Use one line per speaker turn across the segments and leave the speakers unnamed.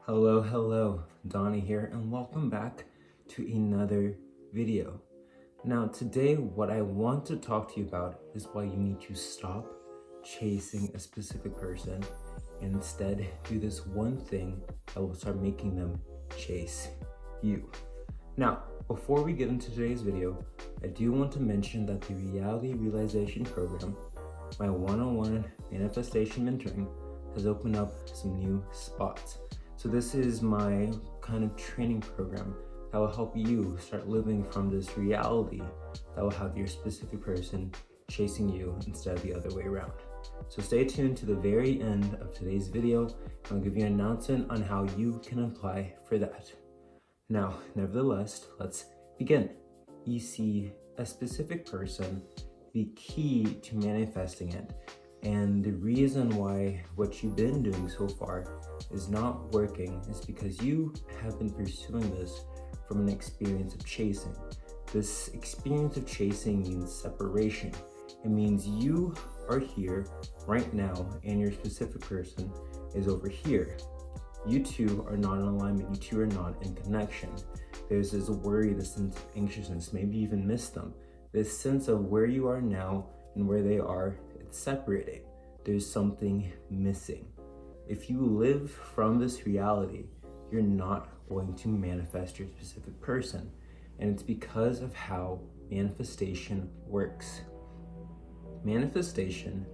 Hello, Donnie here, and welcome back to another video. Now, today, what I want to talk to you about is why you need to stop chasing a specific person and instead do this one thing that will start making them chase you. Now, before we get into today's video, I do want to mention that the Reality Realization Program, my one-on-one manifestation mentoring, has opened up some new spots. So this is my kind of training program that will help you start living from this reality that will have your specific person chasing you instead of the other way around. So stay tuned to the very end of today's video, and I'll give you an announcement on how you can apply for that. Now, nevertheless, let's begin. You see a specific person, the key to manifesting it, and the reason why what you've been doing so far is not working is because you have been pursuing this from an experience of chasing. This experience of chasing means separation. It means you are here right now and your specific person is over here. You two are not in alignment, you two are not in connection. There's this worry, this sense of anxiousness, maybe even miss them. This sense of where you are now and where they are, it's separating. There's something missing. If you live from this reality, you're not going to manifest your specific person. And it's because of how manifestation works. Manifestation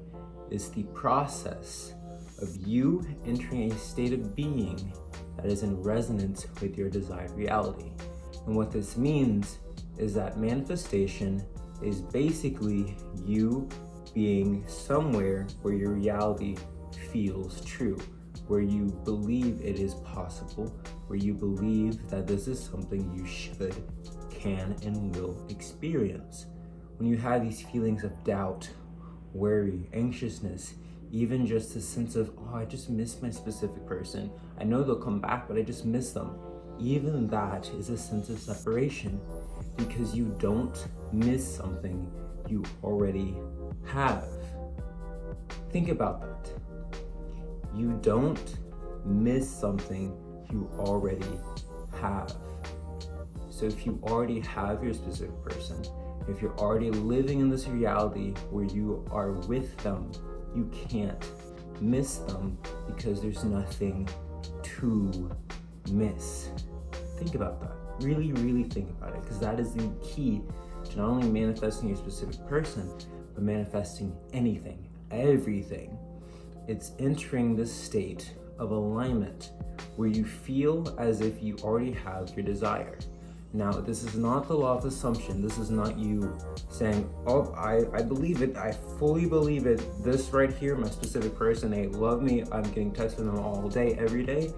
is the process of you entering a state of being that is in resonance with your desired reality. And what this means is that manifestation is basically you being somewhere where your reality feels true, where you believe it is possible, where you believe that this is something you should, can, and will experience. When you have these feelings of doubt, worry, anxiousness, even just a sense of, I just miss my specific person. I know they'll come back, but I just miss them. Even that is a sense of separation because you don't miss something you already have. Think about that. You don't miss something you already have. So if you already have your specific person, if you're already living in this reality where you are with them, you can't miss them because there's nothing to miss. Think about that. Really think about it, because that is the key to not only manifesting your specific person, but manifesting anything, everything. It's entering this state of alignment where you feel as if you already have your desire. Now, this is not the law of assumption. This is not you saying, I believe it, I fully believe it. This right here, my specific person, they love me, I'm getting texts from them all day, every day.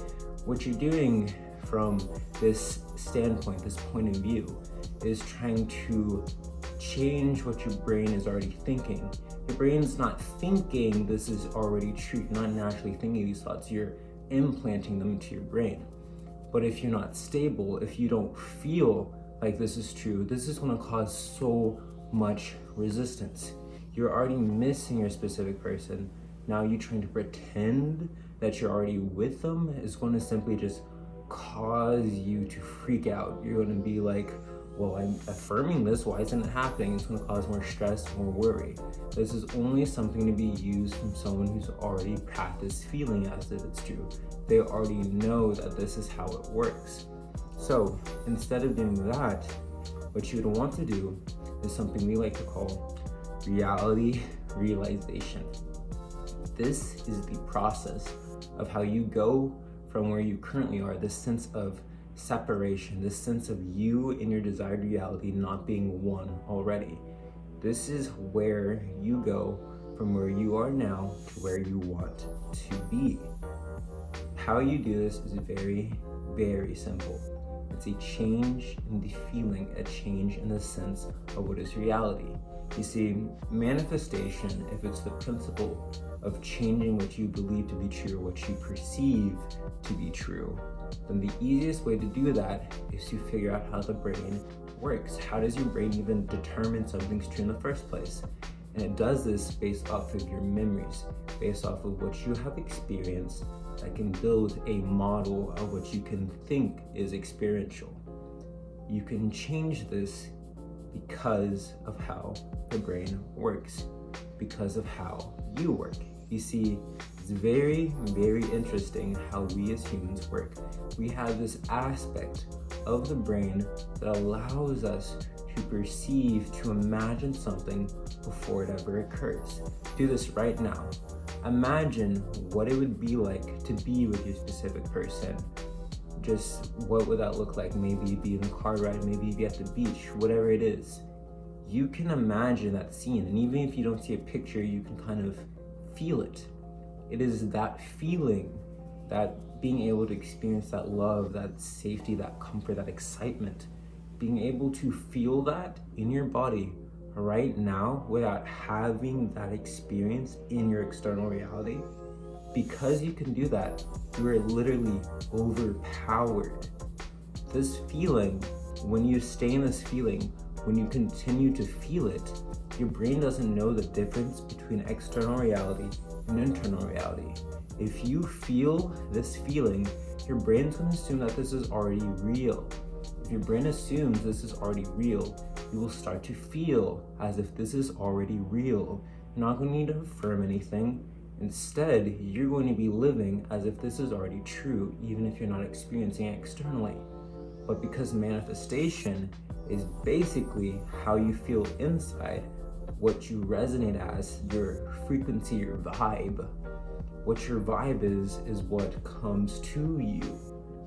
What you're doing from this standpoint, this point of view, is trying to change what your brain is already thinking. Your brain's not thinking this is already true. You're not naturally thinking these thoughts. You're implanting them into your brain. But if you're not stable, if you don't feel like this is true, this is going to cause so much resistance. You're already missing your specific person. Now you trying to pretend that you're already with them is going to simply just cause you to freak out. You're going to be like, well, I'm affirming this, why isn't it happening? It's going to cause more stress, more worry. This is only something to be used from someone who's already practiced feeling as if it's true. They already know that this is how it works. So instead of doing that, what you would want to do is something we like to call reality realization. This is the process of how you go from where you currently are, this sense of separation, this sense of you and your desired reality not being one already. This is where you go from where you are now to where you want to be. How you do this is very simple. It's a change in the feeling, a change in the sense of what is reality. You see, manifestation, if it's the principle of changing what you believe to be true, what you perceive to be true, then the easiest way to do that is to figure out how the brain works. How does your brain even determine something's true in the first place? And it does this based off of your memories, based off of what you have experienced, that can build a model of what you can think is experiential. You can change this because of how the brain works, because of how you work. You see, it's very, very interesting how we as humans work. We have this aspect of the brain that allows us to perceive, to imagine something before it ever occurs. Do this right now. Imagine what it would be like to be with your specific person. Just what would that look like? Maybe you'd be in a car ride, maybe you'd be at the beach, whatever it is. You can imagine that scene, and even if you don't see a picture, you can kind of feel it. It is that feeling, that being able to experience that love, that safety, that comfort, that excitement, being able to feel that in your body right now without having that experience in your external reality. Because you can do that, you are literally overpowered. This feeling, when you stay in this feeling, when you continue to feel it, your brain doesn't know the difference between external reality and internal reality. If you feel this feeling, your brain's going to assume that this is already real. If your brain assumes this is already real, you will start to feel as if this is already real. You're not going to need to affirm anything. Instead, you're going to be living as if this is already true, even if you're not experiencing it externally. But because manifestation is basically how you feel inside, what you resonate as, your frequency, your vibe. What your vibe is what comes to you.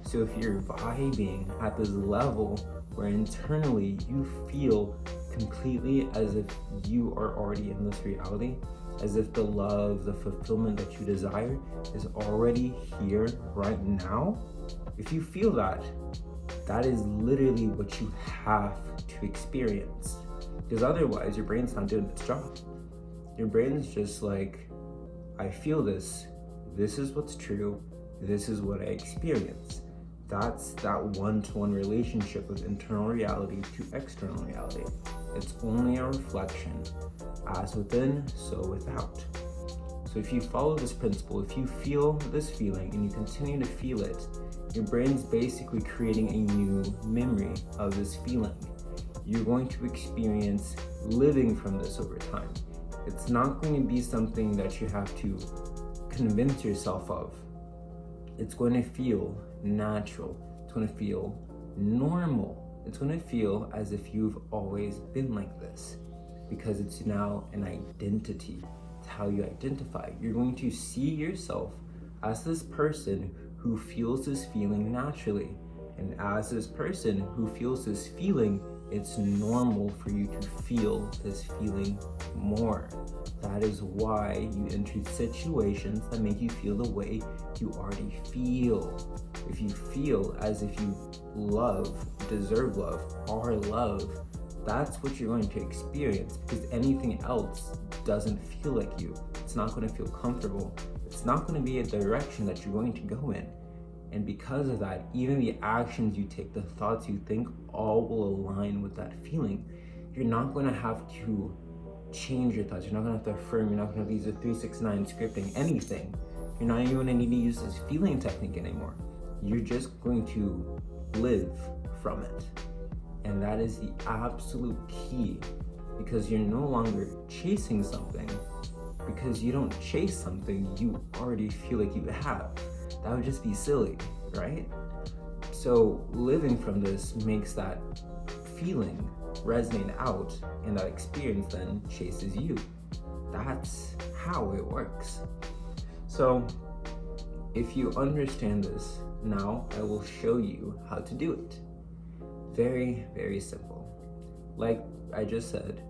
So if you're vibing at this level where internally you feel completely as if you are already in this reality, as if the love, the fulfillment that you desire is already here right now, if you feel that, that is literally what you have to experience. Because otherwise, your brain's not doing its job. Your brain's just like, I feel this is what's true, this is what I experience. That's that one-to-one relationship of internal reality to external reality. It's only a reflection, as within, so without. So if you follow this principle, if you feel this feeling and you continue to feel it, your brain's basically creating a new memory of this feeling. You're going to experience living from this over time. It's not going to be something that you have to convince yourself of. It's going to feel natural. It's going to feel normal. It's going to feel as if you've always been like this, because it's now an identity. It's how you identify. You're going to see yourself as this person who feels this feeling naturally. And as this person who feels this feeling, it's normal for you to feel this feeling more. That is why you enter situations that make you feel the way you already feel. If you feel as if you love, deserve love, are love, that's what you're going to experience, because anything else doesn't feel like you. It's not going to feel comfortable. It's not going to be a direction that you're going to go in. And because of that, even the actions you take, the thoughts you think, all will align with that feeling. You're not going to have to change your thoughts. You're not going to have to affirm. You're not going to use a 369 scripting, anything. You're not even going to need to use this feeling technique anymore. You're just going to live from it. And that is the absolute key, because you're no longer chasing something, because you don't chase something you already feel like you have. That would just be silly, right? So living from this makes that feeling resonate out, and that experience then chases you. That's how it works. So if you understand this, now I will show you how to do it. Very, very simple. Like I just said,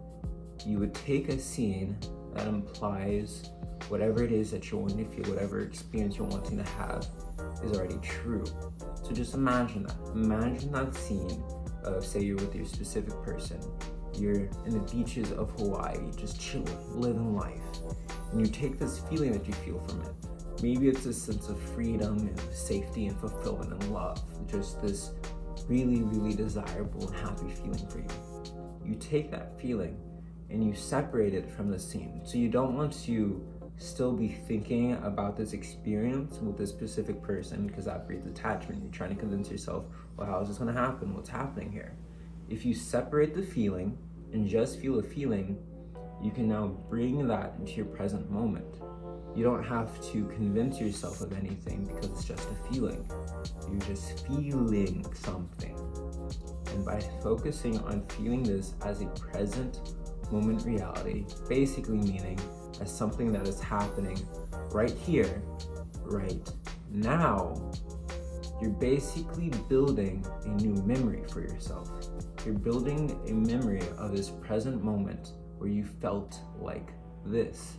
you would take a scene that implies whatever it is that you're wanting to feel, whatever experience you're wanting to have is already true. So just imagine that. Imagine that scene of, say you're with your specific person. You're in the beaches of Hawaii, just chilling, living life. And you take this feeling that you feel from it. Maybe it's a sense of freedom and safety and fulfillment and love. Just this really, really desirable and happy feeling for you. You take that feeling and you separate it from the scene. So you don't want to still be thinking about this experience with this specific person, because that breeds attachment. You're trying to convince yourself, well, how is this going to happen? What's happening here? If you separate the feeling and just feel a feeling, you can now bring that into your present moment. You don't have to convince yourself of anything because it's just a feeling. You're just feeling something. And by focusing on feeling this as a present moment reality, basically meaning as something that is happening right here, right now, you're basically building a new memory for yourself. You're building a memory of this present moment where you felt like this.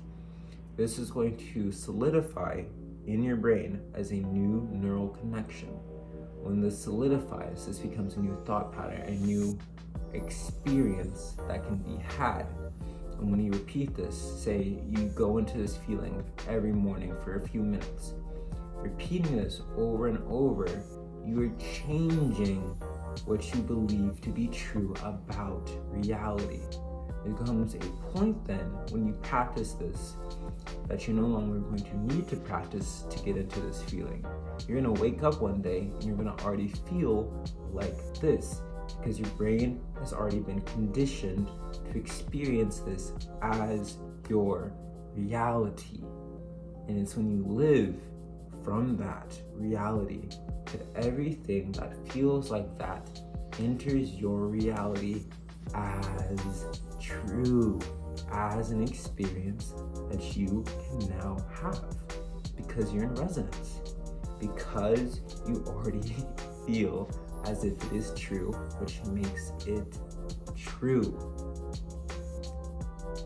This is going to solidify in your brain as a new neural connection. When this solidifies, this becomes a new thought pattern, a new experience that can be had. And when you repeat this, say you go into this feeling every morning for a few minutes, repeating this over and over, you are changing what you believe to be true about reality. It becomes a point then when you practice this that you're no longer going to need to practice to get into this feeling. You're gonna wake up one day and you're gonna already feel like this because your brain has already been conditioned to experience this as your reality. And it's when you live from that reality that everything that feels like that enters your reality as true, as an experience that you can now have because you're in resonance, because you already feel as if it is true, which makes it true.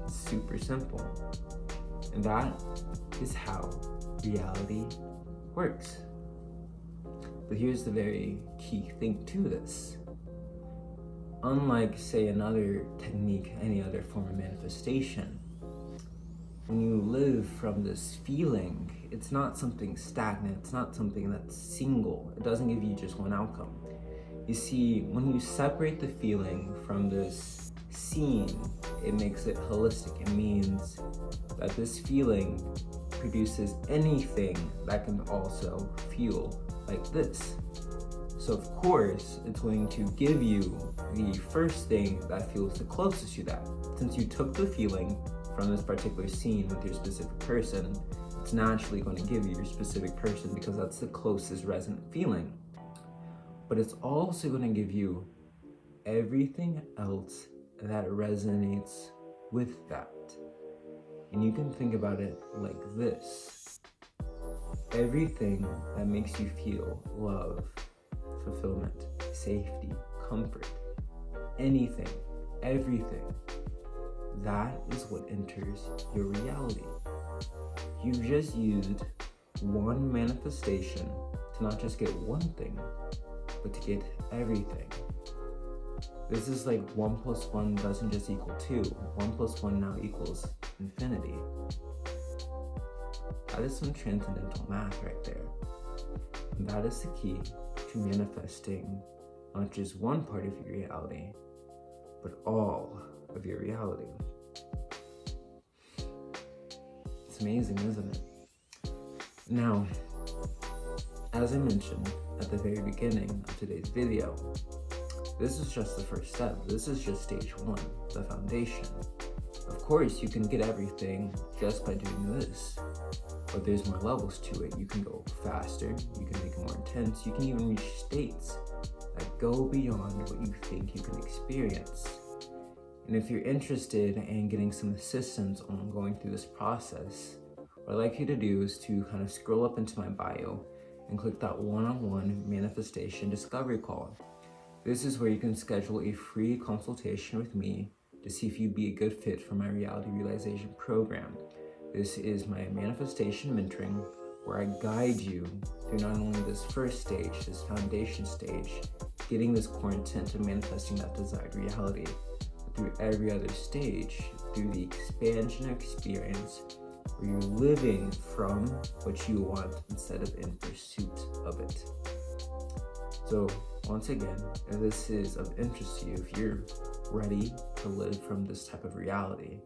It's super simple. And that is how reality works. But here's the very key thing to this. Unlike, say, another technique, any other form of manifestation, when you live from this feeling, it's not something stagnant, it's not something that's single. It doesn't give you just one outcome. You see, when you separate the feeling from this scene, it makes it holistic. It means that this feeling produces anything that can also feel like this. So of course, it's going to give you the first thing that feels the closest to that. Since you took the feeling from this particular scene with your specific person, it's naturally going to give you your specific person because that's the closest resonant feeling. But it's also going to give you everything else that resonates with that. And you can think about it like this. Everything that makes you feel love, fulfillment, safety, comfort, anything, everything, that is what enters your reality. You've just used one manifestation to not just get one thing, but to get everything. This is like 1 plus 1 doesn't just equal 2. 1 plus 1 now equals infinity. That is some transcendental math right there. And that is the key to manifesting not just one part of your reality, but all of your reality. It's amazing, isn't it? Now, as I mentioned at the very beginning of today's video, this is just the first step. This is just stage 1, the foundation. Of course, you can get everything just by doing this, but there's more levels to it. You can go faster, you can make it more intense, you can even reach states that go beyond what you think you can experience. And if you're interested in getting some assistance on going through this process, what I'd like you to do is to kind of scroll up into my bio and click that one-on-one manifestation discovery call. This is where you can schedule a free consultation with me to see if you'd be a good fit for my reality realization program. This is my manifestation mentoring, where I guide you through not only this first stage, this foundation stage, getting this core intent of manifesting that desired reality, but through every other stage, through the expansion experience, where you're living from what you want instead of in pursuit of it. So once again, if this is of interest to you, if you're ready to live from this type of reality,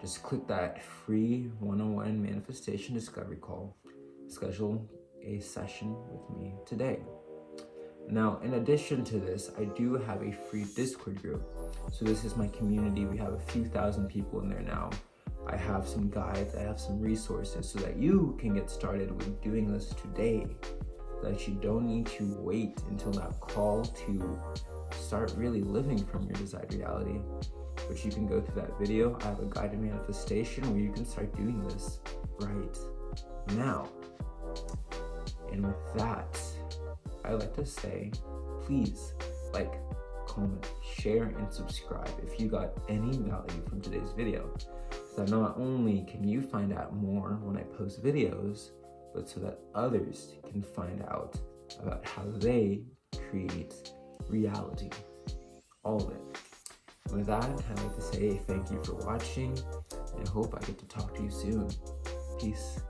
just click that free one-on-one manifestation discovery call. Schedule a session with me today. Now, in addition to this, I do have a free Discord group. So this is my community. We have a few thousand people in there now. I have some guides, I have some resources so that you can get started with doing this today. That you don't need to wait until that call to start really living from your desired reality. But you can go through that video. I have a guided manifestation where you can start doing this right now. And with that, I like to say, please like, comment, share, and subscribe if you got any value from today's video. So that not only can you find out more when I post videos, but so that others can find out about how they create reality. All of it. With that, I'd like to say thank you for watching, and I hope I get to talk to you soon. Peace.